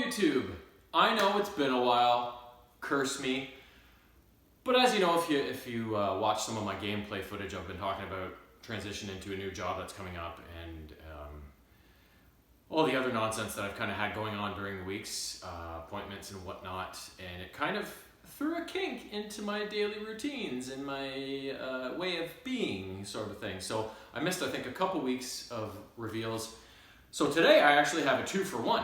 YouTube. I know it's been a while, curse me, but as you know, if you watch some of my gameplay footage, I've been talking about transition into a new job that's coming up and all the other nonsense that I've kind of had going on during the weeks, appointments and whatnot, and it kind of threw a kink into my daily routines and my way of being, sort of thing. So I missed, I think, a couple weeks of reveals. So today I actually have a 2-for-1.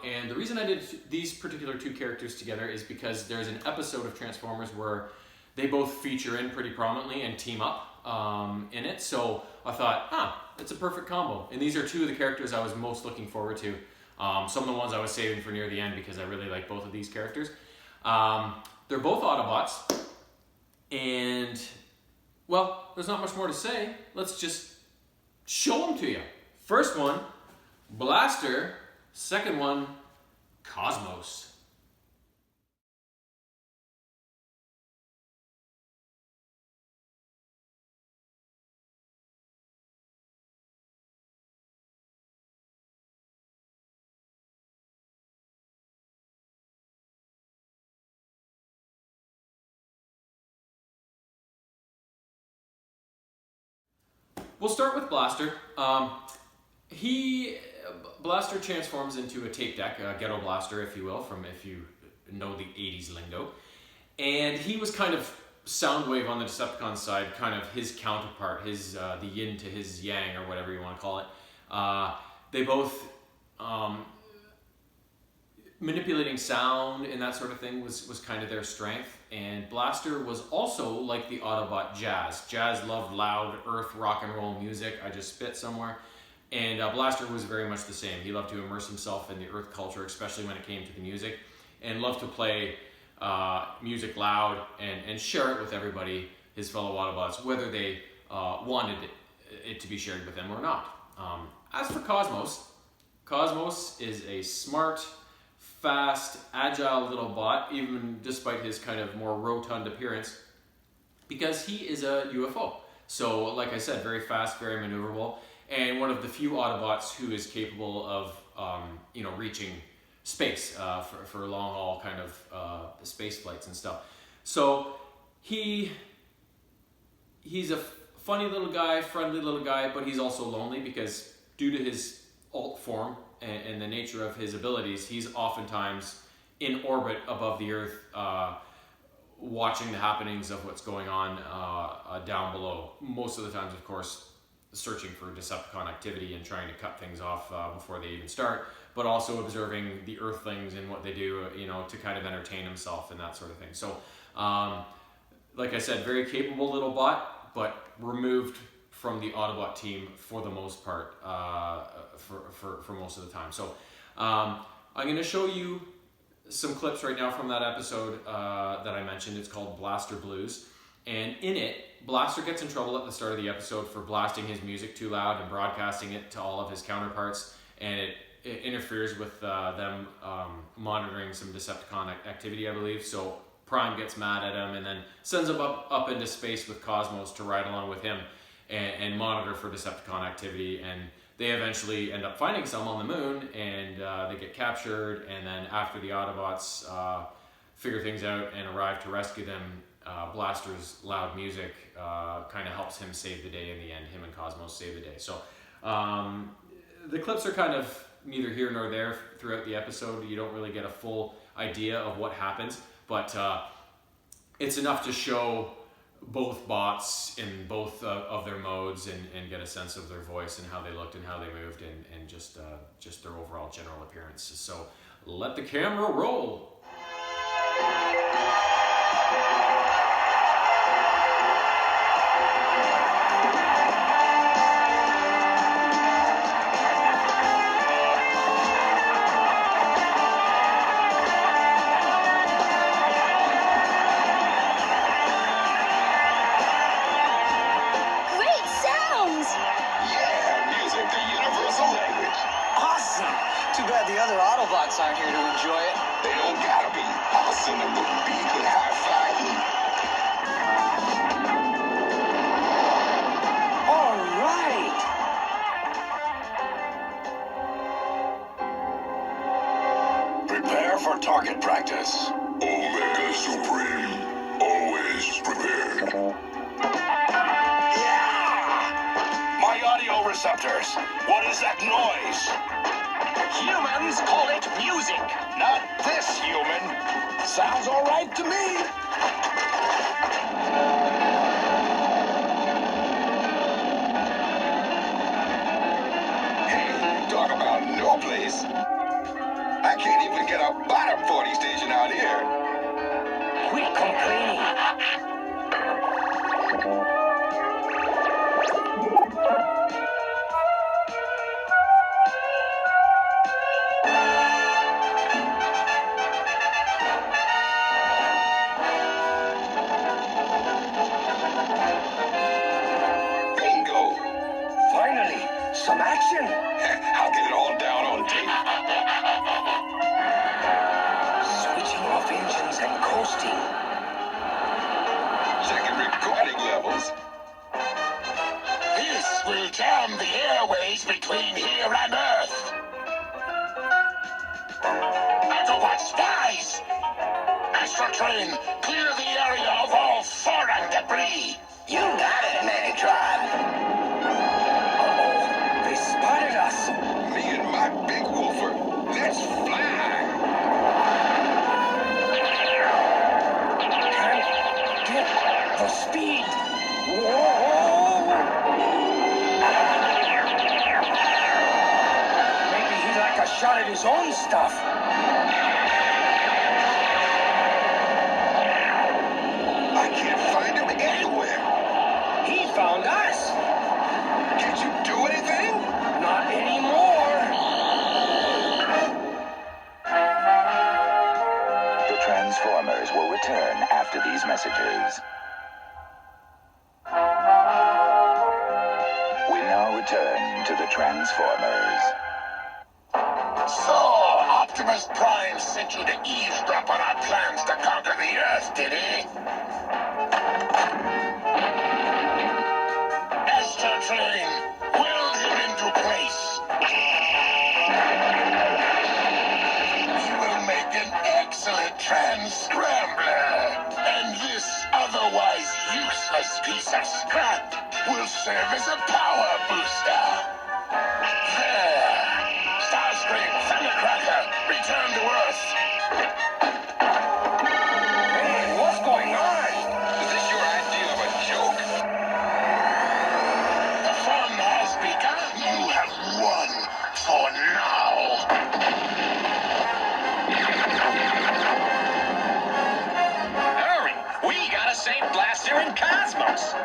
And the reason I did these particular two characters together is because there's an episode of Transformers where they both feature in pretty prominently and team up in it. So I thought, it's a perfect combo. And these are two of the characters I was most looking forward to. Some of the ones I was saving for near the end because I really like both of these characters. They're both Autobots. And, well, there's not much more to say. Let's just show them to you. First one, Blaster. Second one, Cosmos. We'll start with Blaster. Blaster transforms into a tape deck, a ghetto blaster, if you will, from if you know the 80s lingo. And he was kind of Soundwave on the Decepticon side, kind of his counterpart, his the yin to his yang, or whatever you want to call it. They both manipulating sound and that sort of thing was kind of their strength. And Blaster was also like the Autobot Jazz. Jazz loved loud earth rock and roll music. I just spit somewhere. And Blaster was very much the same. He loved to immerse himself in the earth culture, especially when it came to the music, and loved to play music loud and share it with everybody, his fellow Autobots, whether they wanted it to be shared with them or not. As for Cosmos, Cosmos is a smart, fast, agile little bot, even despite his kind of more rotund appearance, because he is a UFO. So, like I said, very fast, very maneuverable, and one of the few Autobots who is capable of, reaching space for long haul kind of space flights and stuff. So he's a funny little guy, friendly little guy, but he's also lonely because due to his alt form and the nature of his abilities, he's oftentimes in orbit above the Earth, watching the happenings of what's going on down below. Most of the times, of course, searching for Decepticon activity and trying to cut things off before they even start, but also observing the Earthlings and what they do, to kind of entertain himself and that sort of thing. So, like I said, very capable little bot, but removed from the Autobot team for the most part, for most of the time. So, I'm going to show you some clips right now from that episode that I mentioned. It's called Blaster Blues. And in it, Blaster gets in trouble at the start of the episode for blasting his music too loud and broadcasting it to all of his counterparts, and it interferes with them monitoring some Decepticon activity, I believe. So Prime gets mad at him and then sends him up into space with Cosmos to ride along with him and monitor for Decepticon activity. And they eventually end up finding some on the moon, and they get captured. And then after the Autobots figure things out and arrive to rescue them, Blaster's loud music kind of helps him save the day in the end. Him and Cosmos save the day. So the clips are kind of neither here nor there throughout the episode. You don't really get a full idea of what happens, but it's enough to show both bots in both of their modes and get a sense of their voice and how they looked and how they moved and just their overall general appearance. So let the camera roll. Autobots aren't here to enjoy it. They don't gotta be. I'll send them with beat and high-five heat. All right. target practice. Omega Supreme, always prepared. Yeah! My audio receptors. What is that noise? Humans call it music. Not this human. Sounds all right to me. Hey, talk about no place. I can't even get a bottom 40 station out here. Quit complaining. Bingo. Finally, some action. I'll get it all down on tape. Switching off engines and coasting. Checking recording levels. This will jam the airways between here and Earth. Autobot spies! Astro train, clear the area of all foreign debris. You got it, Megatron. Uh-oh, they spotted us. Me and my big woofer, let's fly. Can't get the speed. Whoa! Maybe he'd like a shot at his own stuff. I can't find him anywhere. He found us. Can't you do anything? Not anymore. The Transformers will return after these messages. We now return to the Transformers. So, Optimus Prime sent you to eavesdrop on our plans to conquer the Earth, did he? Astro Train, weld him into place. He will make an excellent trans-scrambler. And this otherwise useless piece of scrap will serve as a power booster. There. Starscream, Thundercracker, return to Earth. Hey, what's going on? Is this your idea of a joke? The fun has begun. You have won for now. Hurry! We gotta save Blaster and Cosmos!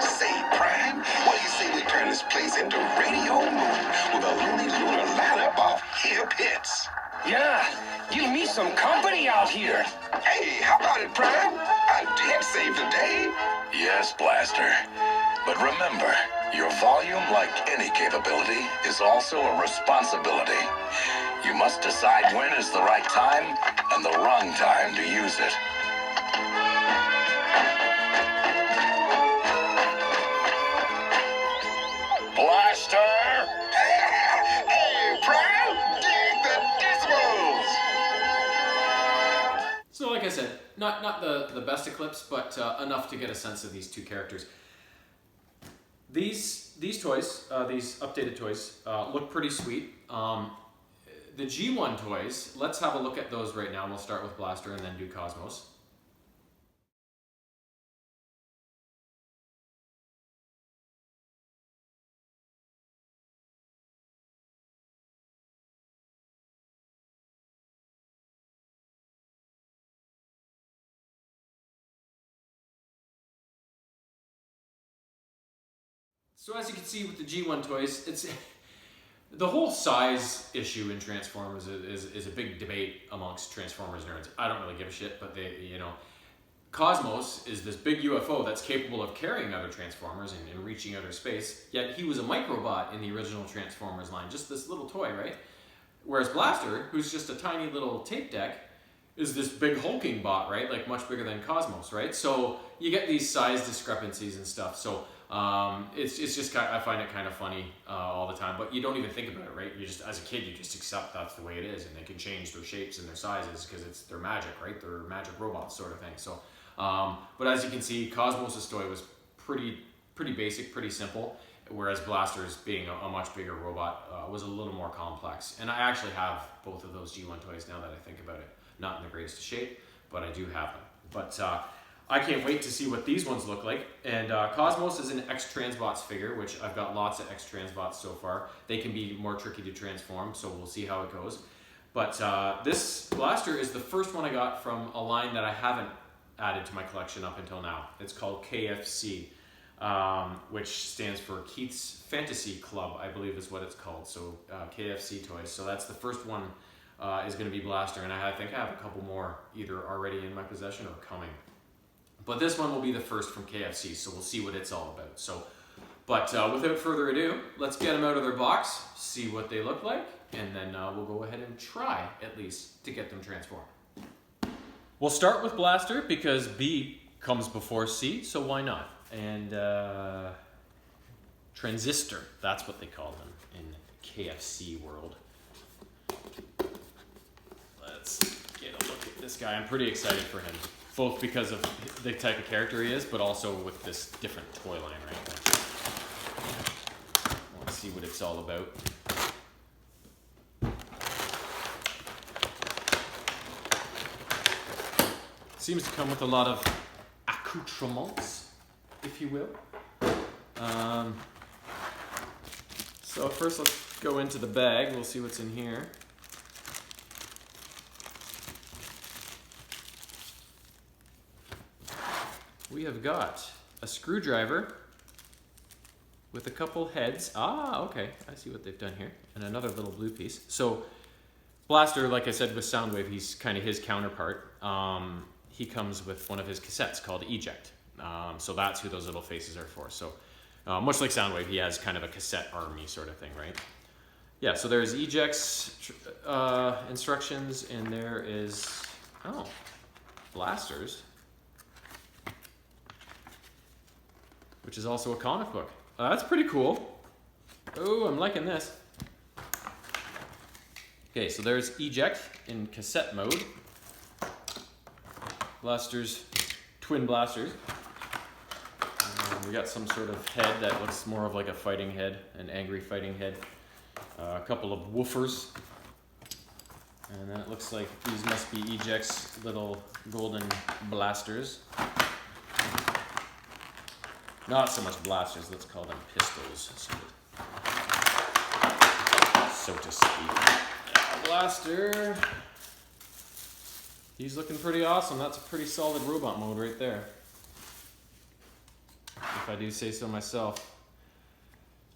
Say, Prime, what do you say we turn this place into Radio Moon with a loony lunar lineup of hip hits? Yeah, give me some company out here. Hey, how about it, Prime? I did save the day. Yes, Blaster. But remember, your volume, like any capability, is also a responsibility. You must decide when is the right time and the wrong time to use it. Blaster! Hey, Prime, dig the decimals. So like I said, not the best Eclipse, but enough to get a sense of these two characters. These toys, these updated toys, look pretty sweet. The G1 toys, let's have a look at those right now. We'll start with Blaster and then do Cosmos. So as you can see with the G1 toys, it's the whole size issue in Transformers is a big debate amongst Transformers nerds. I don't really give a shit, but Cosmos is this big UFO that's capable of carrying other Transformers and reaching outer space, yet he was a microbot in the original Transformers line, just this little toy, right? Whereas Blaster, who's just a tiny little tape deck, is this big hulking bot, right? Like much bigger than Cosmos, right? So you get these size discrepancies and stuff. So it's just I find it kind of funny all the time, but you don't even think about it, right? You just, as a kid, you just accept that's the way it is, and they can change their shapes and their sizes because they're magic, right? They're magic robots sort of thing. So, but as you can see, Cosmos' toy was pretty basic, pretty simple, whereas Blaster's, being a much bigger robot, was a little more complex. And I actually have both of those G1 toys now that I think about it. Not in the greatest of shape, but I do have them. But I can't wait to see what these ones look like. And Cosmos is an X-Transbots figure, which I've got lots of X-Transbots so far. They can be more tricky to transform, so we'll see how it goes. But this Blaster is the first one I got from a line that I haven't added to my collection up until now. It's called KFC, which stands for Keith's Fantasy Club, I believe is what it's called. So KFC toys. So that's the first one is going to be Blaster, and I think I have a couple more either already in my possession or coming. But this one will be the first from KFC, so we'll see what it's all about. So, but without further ado, let's get them out of their box, see what they look like, and then we'll go ahead and try, at least, to get them transformed. We'll start with Blaster because B comes before C, so why not? And Transistor, that's what they call them in KFC world. Let's get a look at this guy. I'm pretty excited for him, both because of the type of character he is, but also with this different toy line, right? I want to see what it's all about. Seems to come with a lot of accoutrements, if you will. So first let's go into the bag. We'll see what's in here. We have got a screwdriver with a couple heads. Ah, okay. I see what they've done here. And another little blue piece. So Blaster, like I said with Soundwave, he's kind of his counterpart. He comes with one of his cassettes called Eject. So that's who those little faces are for. So much like Soundwave, he has kind of a cassette army sort of thing, right? Yeah, so there's Eject's instructions, and there is, Blaster's, which is also a comic book. That's pretty cool. Oh, I'm liking this. Okay, so there's Eject in cassette mode. Blaster's, twin Blasters. We got some sort of head that looks more of like a fighting head, an angry fighting head. A couple of woofers. And then it looks like these must be Eject's little golden blasters. Not so much blasters, let's call them pistols, so to speak. Blaster. He's looking pretty awesome. That's a pretty solid robot mode right there, if I do say so myself.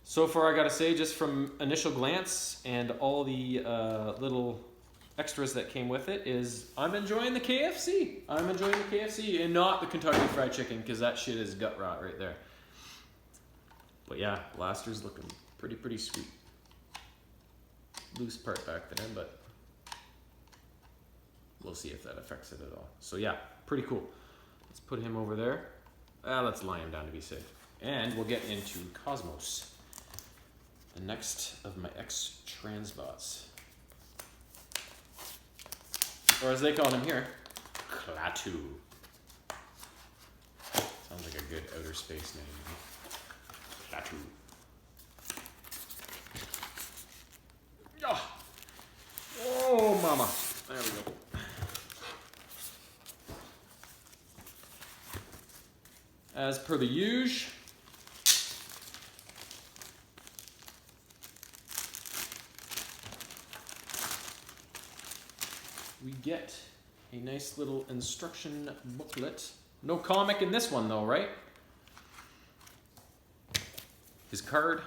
So far, I gotta say, just from initial glance and all the little extras that came with it, is I'm enjoying the KFC. I'm enjoying the KFC and not the Kentucky Fried Chicken, because that shit is gut rot right there. But yeah, Blaster's looking pretty sweet. Loose part back there, but we'll see if that affects it at all. So yeah, pretty cool. Let's put him over there. Let's lie him down to be safe. And we'll get into Cosmos, the next of my X-Transbots. Or as they call him here, Klaatu. Sounds like a good outer space name. Klaatu. Oh, mama. There we go. As per the usual, we get a nice little instruction booklet. No comic in this one though, right? His card.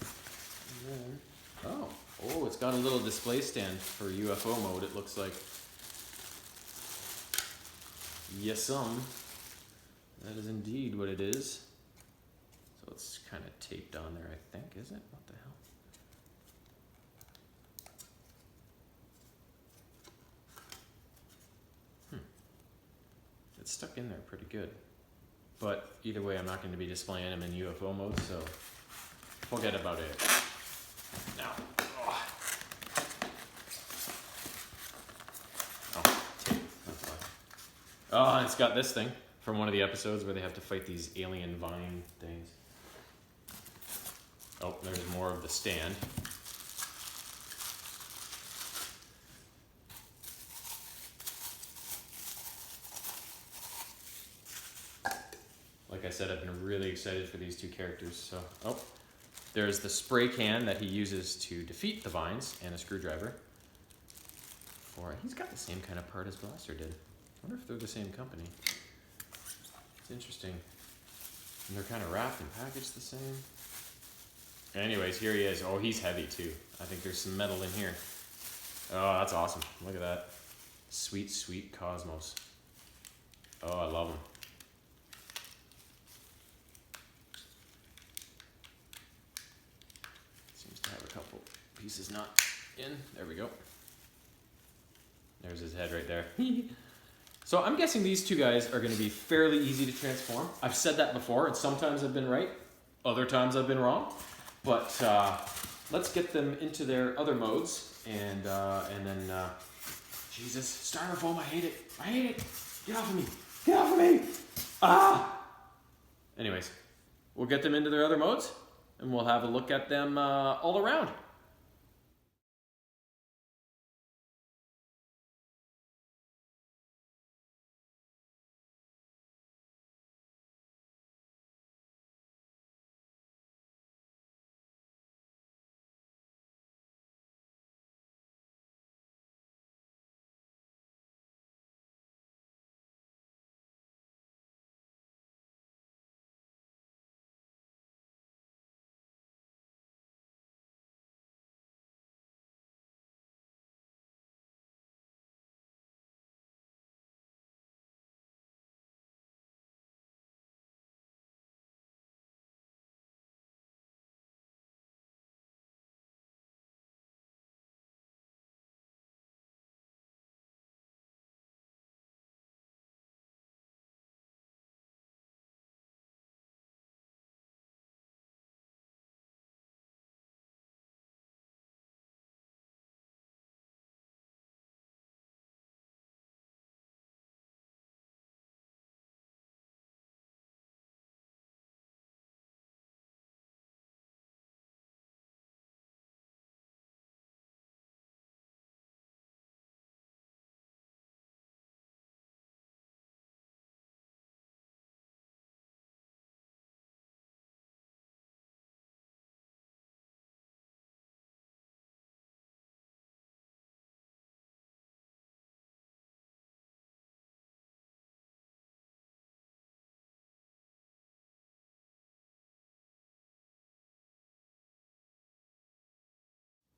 And then, oh, it's got a little display stand for UFO mode, it looks like. Yes, that is indeed what it is. So it's kind of taped on there, I think, is it? What the hell? it's stuck in there pretty good. But either way, I'm not going to be displaying him in UFO mode, so forget about it. Now, tape. That's why. Oh, and it's got this thing from one of the episodes where they have to fight these alien vine things. Oh, there's more of the stand. Like I said, I've been really excited for these two characters. So, oh, there's the spray can that he uses to defeat the vines and a screwdriver. He's got the same kind of part as Blaster did. I wonder if they're the same company. It's interesting. And they're kind of wrapped and packaged the same. Anyways, here he is. Oh, he's heavy too. I think there's some metal in here. Oh, that's awesome. Look at that. Sweet, sweet Cosmos. Oh, I love him. Seems to have a couple pieces not in. There we go. There's his head right there. So I'm guessing these two guys are going to be fairly easy to transform. I've said that before, and sometimes I've been right. Other times I've been wrong. But let's get them into their other modes, and then, Jesus, styrofoam, I hate it. I hate it. Get off of me. Get off of me. Ah! Anyways, we'll get them into their other modes, and we'll have a look at them all around.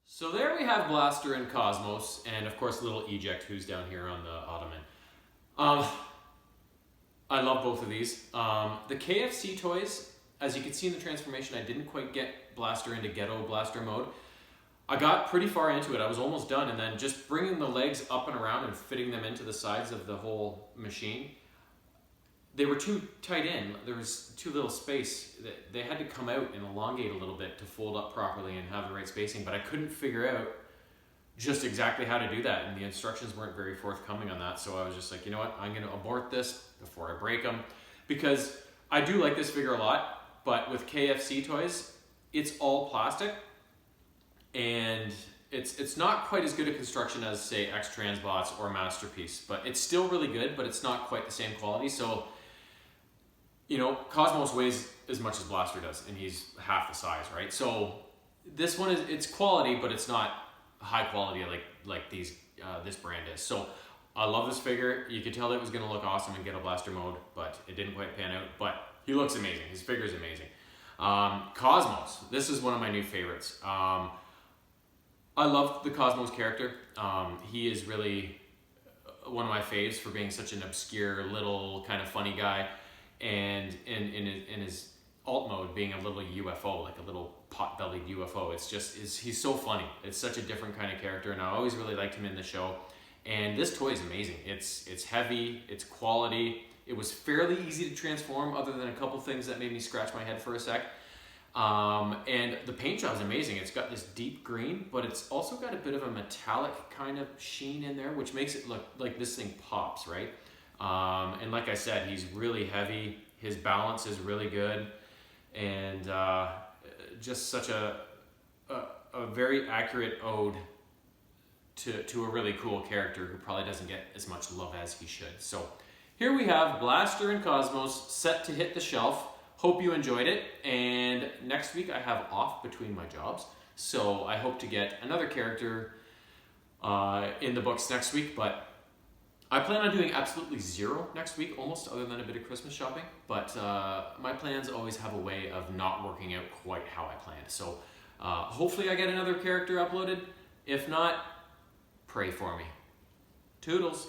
So there we have Blaster and Cosmos, and of course little Eject, who's down here on the ottoman. I love both of these. The KFC toys, as you can see in the transformation, I didn't quite get Blaster into Ghetto Blaster mode. I got pretty far into it, I was almost done, and then just bringing the legs up and around and fitting them into the sides of the whole machine, they were too tight in. There was too little space. They had to come out and elongate a little bit to fold up properly and have the right spacing, but I couldn't figure out just exactly how to do that, and the instructions weren't very forthcoming on that, so I was just like, you know what, I'm gonna abort this before I break them, because I do like this figure a lot, but with KFC toys, it's all plastic, and it's not quite as good a construction as, say, X-Transbots or Masterpiece, but it's still really good, but it's not quite the same quality. So, you know, Cosmos weighs as much as Blaster does, and he's half the size, right? So this one it's quality, but it's not high quality like these this brand is. So I love this figure. You could tell it was gonna look awesome in Ghetto Blaster mode, but it didn't quite pan out. But he looks amazing. His figure's amazing. Cosmos. This is one of my new favorites. I love the Cosmos character. He is really one of my faves for being such an obscure, little, kind of funny guy. And in his alt mode being a little UFO, like a little pot-bellied UFO. He's so funny. It's such a different kind of character, and I always really liked him in the show. And this toy is amazing. It's heavy, it's quality, It was fairly easy to transform, other than a couple things that made me scratch my head for a sec. And the paint job is amazing. It's got this deep green, but it's also got a bit of a metallic kind of sheen in there, which makes it look like this thing pops, right? And like I said, he's really heavy. His balance is really good, and just such a very accurate ode to a really cool character who probably doesn't get as much love as he should. So here we have Blaster and Cosmos set to hit the shelf. Hope you enjoyed it, and next week I have off between my jobs, so I hope to get another character in the books next week, but I plan on doing absolutely zero next week, almost, other than a bit of Christmas shopping, but my plans always have a way of not working out quite how I planned. So hopefully I get another character uploaded. If not, pray for me. Toodles.